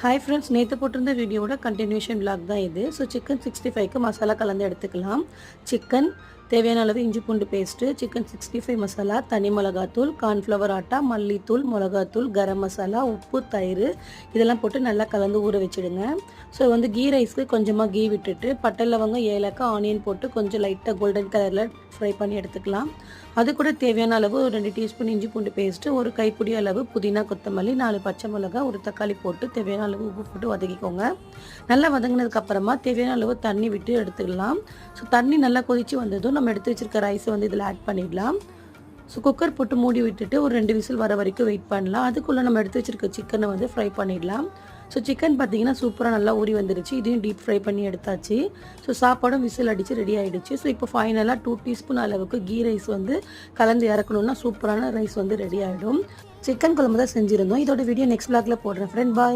Hi friends, நேற்று போட்டிருந்த வீடியோவோட கண்டினியூஷன் விளாக் தான் இது. ஸோ சிக்கன் 65க்கு மசாலா கலந்து எடுத்துக்கலாம். சிக்கன் தேவையான அளவு இஞ்சி பூண்டு பேஸ்ட்டு, சிக்கன் 65 மசாலா, தனி மிளகாத்தூள், கார்ன்ஃப்ளவர் ஆட்டா, மல்லித்தூள், மிளகாத்தூள், கரம் மசாலா, உப்பு, தயிர் இதெல்லாம் போட்டு நல்லா கலந்து ஊற வச்சுடுங்க. ஸோ கீ ரைஸ்க்கு கொஞ்சமாக கீ விட்டுட்டு பட்டை லவங்கம் ஏலக்காய் ஆனியன் போட்டு கொஞ்சம் லைட்டாக கோல்டன் கலரில் ஃப்ரை பண்ணி எடுத்துக்கலாம். அது கூட தேவையான அளவு 2 டீஸ்பூன் இஞ்சி பூண்டு பேஸ்ட்டு, ஒரு கைப்பிடி அளவு புதினா கொத்தமல்லி, 4 பச்சை மிளகாய், ஒரு தக்காளி போட்டு தேவையான அளவு உப்பு போட்டு வதக்கிக்கோங்க. நல்லா வதங்கினதுக்கப்புறமா தேவையான அளவு தண்ணி விட்டு எடுத்துக்கலாம். ஸோ தண்ணி நல்லா கொதித்து வந்ததும் நம்ம எடுத்து வச்சுருக்க ரைஸை இதில் ஆட் பண்ணிடலாம். ஸோ குக்கர் போட்டு மூடி விட்டுட்டு ஒரு 2 விசில் வர வரைக்கும் வெயிட் பண்ணலாம். அதுக்குள்ளே நம்ம எடுத்து வச்சுருக்க சிக்கனை ஃப்ரை பண்ணிடலாம். ஸோ சிக்கன் பார்த்திங்கன்னா சூப்பராக நல்லா ஊறி வந்துடுச்சு. இதையும் டீப் ஃப்ரை பண்ணி எடுத்தாச்சு. ஸோ சாப்பாடும் விசில் அடித்து ரெடி ஆகிடுச்சு. ஸோ இப்போ ஃபைனலாக 2 டீஸ்பூன் அளவுக்கு கீ ரைஸ் கலந்து இறக்கணுன்னா சூப்பரான ரைஸ் ரெடி ஆகிடும். சிக்கன் குழம்பு தான் செஞ்சுருந்தோம். இதோட வீடியோ நெக்ஸ்ட் விளாகில் போடுறேன் ஃப்ரெண்ட். பாய்.